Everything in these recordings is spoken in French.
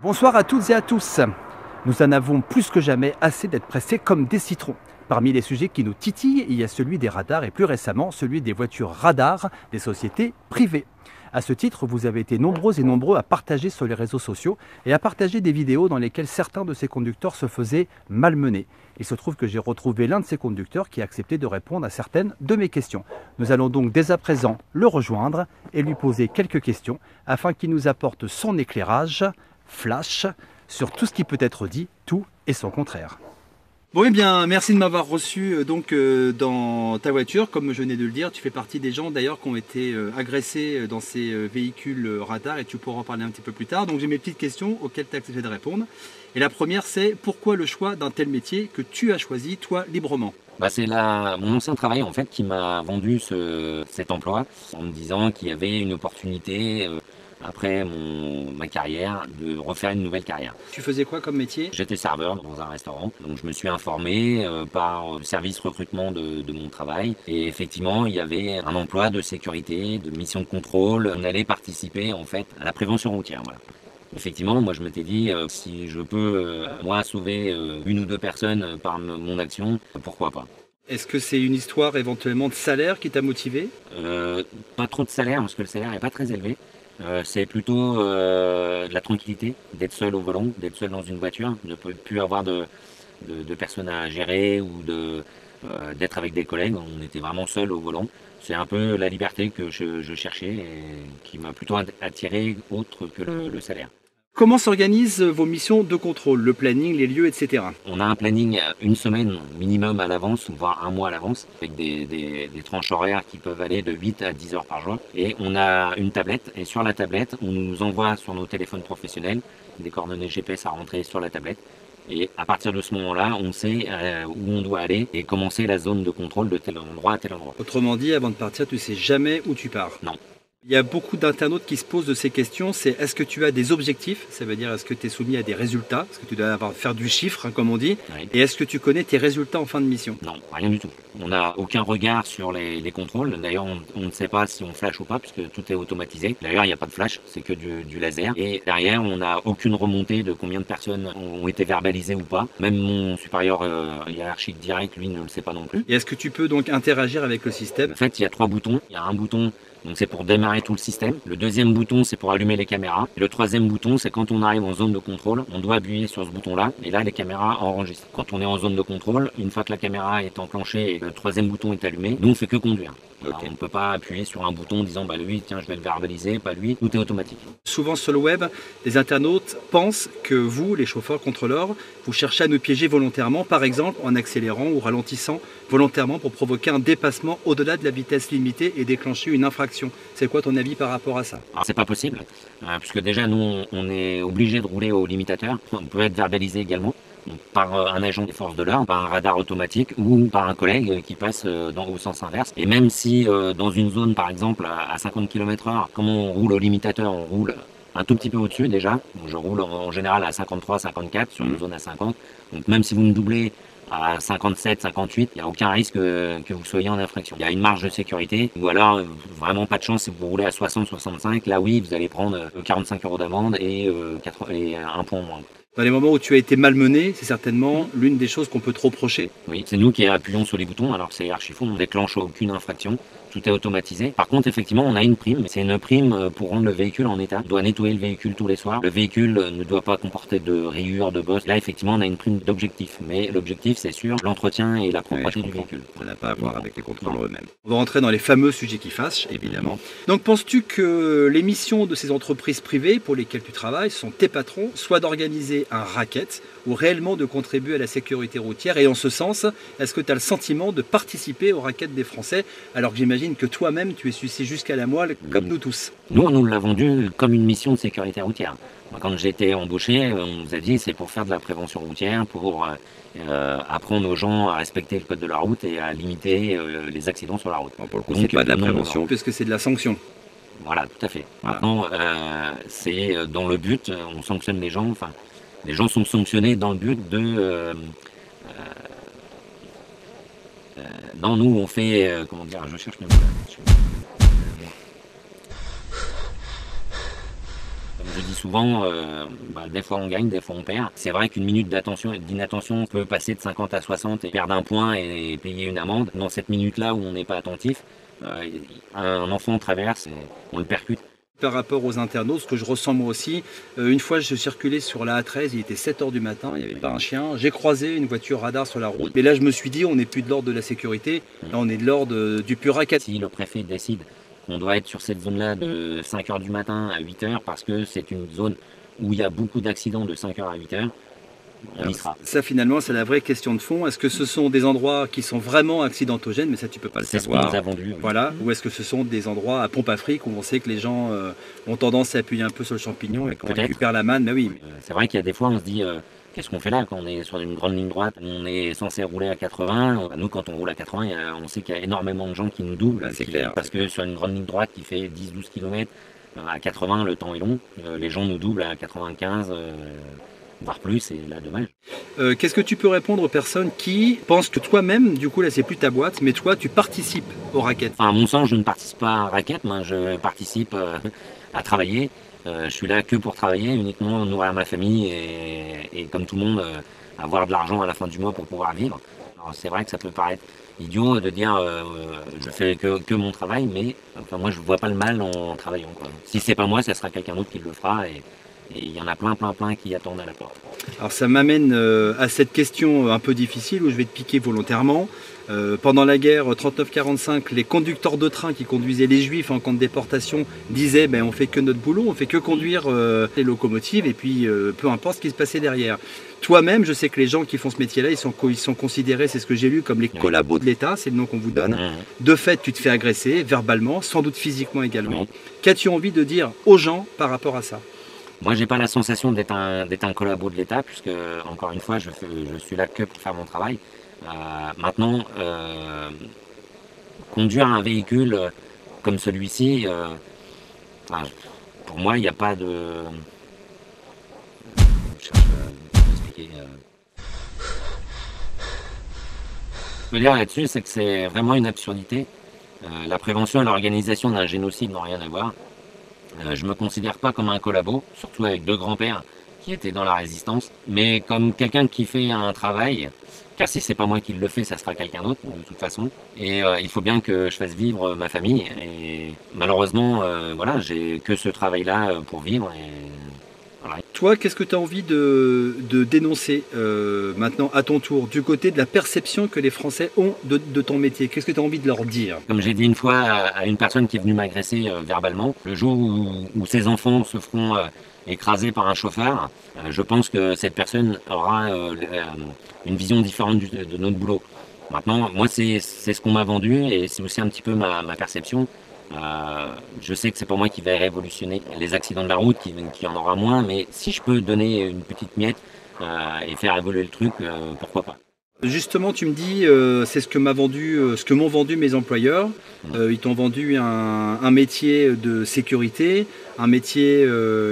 Bonsoir à toutes et à tous. Nous en avons plus que jamais assez d'être pressés comme des citrons. Parmi les sujets qui nous titillent, il y a celui des radars et plus récemment celui des voitures radars des sociétés privées. À ce titre, vous avez été nombreux et nombreux à partager sur les réseaux sociaux et à partager des vidéos dans lesquelles certains de ces conducteurs se faisaient malmener. Il se trouve que j'ai retrouvé l'un de ces conducteurs qui a accepté de répondre à certaines de mes questions. Nous allons donc dès à présent le rejoindre et lui poser quelques questions afin qu'il nous apporte son éclairage flash sur tout ce qui peut être dit, tout et son contraire. Bon, eh bien, merci de m'avoir reçu dans ta voiture. Comme je venais de le dire, tu fais partie des gens d'ailleurs qui ont été agressés dans ces véhicules radars et tu pourras en parler un petit peu plus tard. Donc j'ai mes petites questions auxquelles tu as accepté de répondre. Et la première, c'est pourquoi le choix d'un tel métier que tu as choisi, toi, librement? C'est mon ancien travail en fait qui m'a vendu cet emploi en me disant qu'il y avait une opportunité après ma carrière de refaire une nouvelle carrière. Tu faisais quoi comme métier? J'étais serveur dans un restaurant, donc je me suis informé par le service recrutement de mon travail et effectivement il y avait un emploi de sécurité, de mission de contrôle. On allait participer en fait à la prévention routière. Voilà. Effectivement, moi je m'étais dit, si je peux moi sauver une ou deux personnes par mon action, pourquoi pas. Est-ce que c'est une histoire éventuellement de salaire qui t'a motivé? Pas trop de salaire parce que le salaire n'est pas très élevé. C'est plutôt de la tranquillité, d'être seul au volant, d'être seul dans une voiture, de ne plus avoir de personnes à gérer ou d'être avec des collègues. On était vraiment seul au volant. C'est un peu la liberté que je cherchais et qui m'a plutôt attiré autre que le salaire. Comment s'organisent vos missions de contrôle, le planning, les lieux, etc. On a un planning une semaine minimum à l'avance, voire un mois à l'avance, avec des tranches horaires qui peuvent aller de 8 à 10 heures par jour. Et on a une tablette, et sur la tablette, on nous envoie sur nos téléphones professionnels des coordonnées GPS à rentrer sur la tablette. Et à partir de ce moment-là, on sait où on doit aller et commencer la zone de contrôle de tel endroit à tel endroit. Autrement dit, avant de partir, tu sais jamais où tu pars. Non. Il y a beaucoup d'internautes qui se posent de ces questions, c'est est-ce que tu as des objectifs? Ça veut dire est-ce que tu es soumis à des résultats? Parce que tu dois faire du chiffre, comme on dit. Oui. Et est-ce que tu connais tes résultats en fin de mission? Non, rien du tout. On n'a aucun regard sur les contrôles. D'ailleurs, on ne sait pas si on flash ou pas, puisque tout est automatisé. D'ailleurs, il n'y a pas de flash, c'est que du laser. Et derrière, on n'a aucune remontée de combien de personnes ont été verbalisées ou pas. Même mon supérieur hiérarchique direct, lui, ne le sait pas non plus. Et est-ce que tu peux donc interagir avec le système? En fait, il y a 3 boutons. Il y a un bouton, donc c'est pour démarrer tout le système. Le deuxième bouton, c'est pour allumer les caméras. Et le troisième bouton, c'est quand on arrive en zone de contrôle, on doit appuyer sur ce bouton-là. Et là, les caméras enregistrent. Quand on est en zone de contrôle, une fois que la caméra est enclenchée et le troisième bouton est allumé, nous, on fait que conduire. Alors, on ne peut pas appuyer sur un bouton en disant lui, tiens, je vais le verbaliser, pas lui. Tout est automatique. Souvent sur le web, les internautes pensent que vous, les chauffeurs contrôleurs, vous cherchez à nous piéger volontairement, par exemple en accélérant ou ralentissant volontairement pour provoquer un dépassement au-delà de la vitesse limitée et déclencher une infraction. C'est quoi ton avis par rapport à ça? Alors c'est pas possible, puisque déjà nous on est obligé de rouler au limitateur. On peut être verbalisé également. Donc, par un agent des forces de l'ordre, par un radar automatique ou par un collègue qui passe au sens inverse. Et même si dans une zone par exemple à 50 km/h, comme on roule au limitateur, on roule un tout petit peu au-dessus déjà. Donc, je roule en général à 53, 54 sur une zone à 50. Donc même si vous me doublez à 57, 58, il n'y a aucun risque que vous soyez en infraction. Il y a une marge de sécurité, ou alors vraiment pas de chance si vous roulez à 60, 65, là oui, vous allez prendre 45 € d'amende et un point en moins. Dans les moments où tu as été malmené, c'est certainement l'une des choses qu'on peut te reprocher. Oui, c'est nous qui appuyons sur les boutons, alors c'est archi faux, on ne déclenche aucune infraction, tout est automatisé. Par contre, effectivement, on a une prime, c'est une prime pour rendre le véhicule en état. On doit nettoyer le véhicule tous les soirs, le véhicule ne doit pas comporter de rayures, de bosses. Là, effectivement, on a une prime d'objectif, mais l'objectif, c'est sur l'entretien et la propreté du véhicule. Ça n'a pas à voir avec les contrôles eux-mêmes. On va rentrer dans les fameux sujets qui fâchent, évidemment. Donc, penses-tu que les missions de ces entreprises privées pour lesquelles tu travailles sont tes patrons, soit d'organiser un racket ou réellement de contribuer à la sécurité routière? Et en ce sens, est-ce que tu as le sentiment de participer au racket des Français, alors que j'imagine que toi-même, tu es sucé jusqu'à la moelle, comme nous tous? Nous, on nous l'a vendu comme une mission de sécurité routière. Quand j'ai été embauché, on nous a dit c'est pour faire de la prévention routière, pour apprendre aux gens à respecter le code de la route et à limiter les accidents sur la route. Bon, pour le coup, c'est pas de la prévention. Puisque c'est de la sanction. Voilà, tout à fait. Voilà. Maintenant, c'est dans le but, on sanctionne les gens, enfin, les gens sont sanctionnés dans le but de... non, nous, on fait... comment dire, je cherche mes mots là. Comme je dis souvent, des fois on gagne, des fois on perd. C'est vrai qu'une minute d'inattention peut passer de 50 à 60 et perdre un point et payer une amende. Dans cette minute-là où on n'est pas attentif, un enfant traverse et on le percute. Par rapport aux internautes, ce que je ressens moi aussi, une fois je circulais sur la A13, il était 7 h du matin, il n'y avait pas un chien, j'ai croisé une voiture radar sur la route. Mais là je me suis dit, on n'est plus de l'ordre de la sécurité, là on est de l'ordre du pur racket. Si le préfet décide qu'on doit être sur cette zone-là de 5 h du matin à 8 h parce que c'est une zone où il y a beaucoup d'accidents de 5 h à 8 h, on y sera. Ça finalement c'est la vraie question de fond. Est-ce que ce sont des endroits qui sont vraiment accidentogènes, mais ça tu peux pas le savoir. C'est ce qu'on nous a vendu. Voilà. Ou est-ce que ce sont des endroits à Pompe-Afrique où on sait que les gens ont tendance à appuyer un peu sur le champignon et qu'on récupère la manne. Mais oui. C'est vrai qu'il y a des fois on se dit qu'est-ce qu'on fait là quand on est sur une grande ligne droite, on est censé rouler à 80. Nous quand on roule à 80, on sait qu'il y a énormément de gens qui nous doublent. C'est clair. Parce que sur une grande ligne droite qui fait 10-12 km, à 80 le temps est long. Les gens nous doublent à 95. Voire plus, et là, dommage. Qu'est-ce que tu peux répondre aux personnes qui pensent que toi-même, du coup là c'est plus ta boîte, mais toi tu participes au racket? Enfin, à mon sens, je ne participe pas à un racket, moi je participe à travailler. Je suis là que pour travailler, uniquement nourrir ma famille et comme tout le monde, avoir de l'argent à la fin du mois pour pouvoir vivre. Alors c'est vrai que ça peut paraître idiot de dire je fais que mon travail, mais enfin, moi je vois pas le mal en travaillant, quoi. Si c'est pas moi, ça sera quelqu'un d'autre qui le fera et il y en a plein qui attendent à la porte. Alors ça m'amène à cette question un peu difficile où je vais te piquer volontairement. Pendant la guerre 39-45, les conducteurs de train qui conduisaient les juifs en camp de déportation disaient on fait que notre boulot, on fait que conduire les locomotives et puis peu importe ce qui se passait derrière. Toi-même, je sais que les gens qui font ce métier-là, ils sont considérés, c'est ce que j'ai lu, comme les collabos de l'État, c'est le nom qu'on vous donne. De fait, tu te fais agresser verbalement, sans doute physiquement également. Oui. Qu'as-tu envie de dire aux gens par rapport à ça? Moi, j'ai pas la sensation d'être un collabo de l'État, puisque, encore une fois, je suis là que pour faire mon travail. Maintenant, conduire un véhicule comme celui-ci, pour moi, il n'y a pas de... Je cherche à expliquer. Ce que je peux dire là-dessus, c'est que c'est vraiment une absurdité. La prévention et l'organisation d'un génocide n'ont rien à voir. Je me considère pas comme un collabo, surtout avec deux grands-pères qui étaient dans la résistance, mais comme quelqu'un qui fait un travail, car si c'est pas moi qui le fais, ça sera quelqu'un d'autre de toute façon. Et il faut bien que je fasse vivre ma famille. Et malheureusement, j'ai que ce travail-là pour vivre. Et voilà. Toi, qu'est-ce que tu as envie de dénoncer maintenant à ton tour, du côté de la perception que les Français ont de ton métier? Qu'est-ce que tu as envie de leur dire? Comme j'ai dit une fois à une personne qui est venue m'agresser verbalement, le jour où ses enfants se feront écraser par un chauffard, je pense que cette personne aura une vision différente de notre boulot. Maintenant, moi, c'est ce qu'on m'a vendu et c'est aussi un petit peu ma perception. Je sais que c'est pas moi qui vais révolutionner les accidents de la route, qu'il y en aura moins, mais si je peux donner une petite miette et faire évoluer le truc, pourquoi pas. Justement, tu me dis, c'est ce que m'ont vendu mes employeurs. Ils t'ont vendu un métier de sécurité, un métier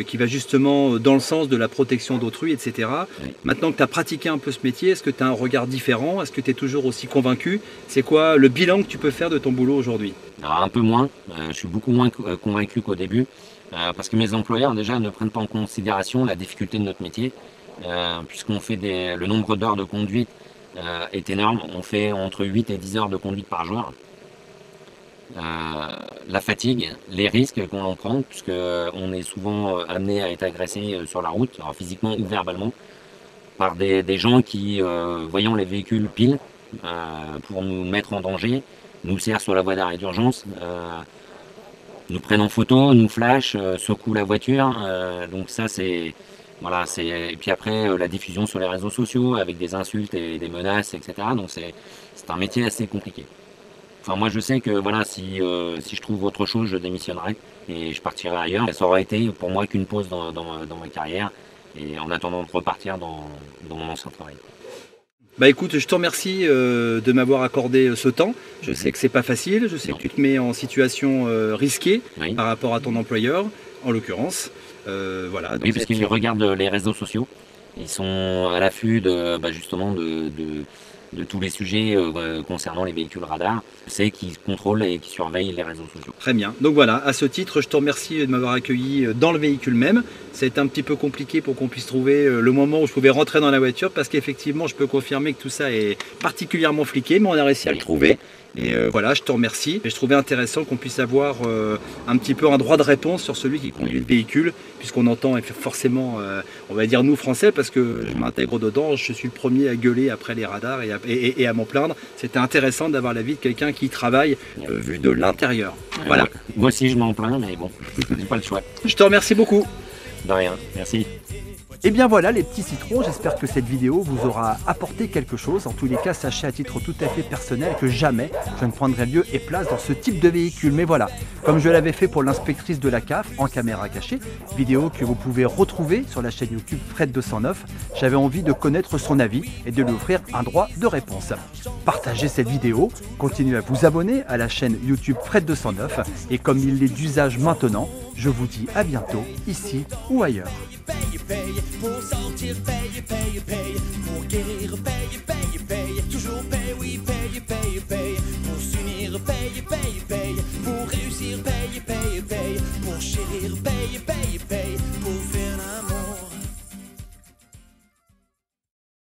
qui va justement dans le sens de la protection d'autrui, etc. Oui. Maintenant que tu as pratiqué un peu ce métier, est-ce que tu as un regard différent? Est-ce que tu es toujours aussi convaincu? C'est quoi le bilan que tu peux faire de ton boulot aujourd'hui? Alors un peu moins, je suis beaucoup moins convaincu qu'au début, parce que mes employeurs déjà ne prennent pas en considération la difficulté de notre métier, puisqu'on fait le nombre d'heures de conduite est énorme. On fait entre 8 et 10 heures de conduite par jour. La fatigue, les risques qu'on en prend, puisqu'on est souvent amené à être agressé sur la route, alors physiquement ou verbalement, par des gens qui, voyant les véhicules pile, pour nous mettre en danger, nous serrent sur la voie d'arrêt d'urgence, nous prennent en photo, nous flashent, secouent la voiture. Donc ça c'est... Voilà, et puis après la diffusion sur les réseaux sociaux avec des insultes et des menaces, etc. Donc c'est un métier assez compliqué. Enfin moi je sais que voilà, si je trouve autre chose, je démissionnerai et je partirai ailleurs. Ça aurait été pour moi qu'une pause dans ma carrière et en attendant de repartir dans mon ancien travail. Bah écoute, je te remercie de m'avoir accordé ce temps. Je sais que c'est pas facile, je sais que tu te mets en situation risquée par rapport à ton employeur, en l'occurrence. Voilà, oui, parce qu'ils regardent les réseaux sociaux. Ils sont à l'affût justement de de tous les sujets concernant les véhicules radars, c'est qui contrôle et qui surveille les réseaux sociaux. Très bien. Donc voilà, à ce titre, je te remercie de m'avoir accueilli dans le véhicule même. Ça a été un petit peu compliqué pour qu'on puisse trouver le moment où je pouvais rentrer dans la voiture parce qu'effectivement, je peux confirmer que tout ça est particulièrement fliqué, mais on a réussi à le trouver. Et voilà, je te remercie. Et je trouvais intéressant qu'on puisse avoir un petit peu un droit de réponse sur celui qui conduit le véhicule, puisqu'on entend forcément, on va dire nous Français, parce que je m'intègre dedans, je suis le premier à gueuler après les radars et à m'en plaindre. C'était intéressant d'avoir l'avis de quelqu'un qui travaille vu de l'intérieur. Voilà. Moi aussi je m'en plains, mais bon, j'ai pas le choix. Je te remercie beaucoup. De rien, merci. Et bien voilà les petits citrons, j'espère que cette vidéo vous aura apporté quelque chose. En tous les cas, sachez à titre tout à fait personnel que jamais je ne prendrai lieu et place dans ce type de véhicule. Mais voilà, comme je l'avais fait pour l'inspectrice de la CAF en caméra cachée, vidéo que vous pouvez retrouver sur la chaîne YouTube Fred209, j'avais envie de connaître son avis et de lui offrir un droit de réponse. Partagez cette vidéo, continuez à vous abonner à la chaîne YouTube Fred209 et comme il est d'usage maintenant, je vous dis à bientôt, ici ou ailleurs. Pour sortir, paye, pour guérir, paye, toujours paye, oui, paye, pour s'unir, paye, pour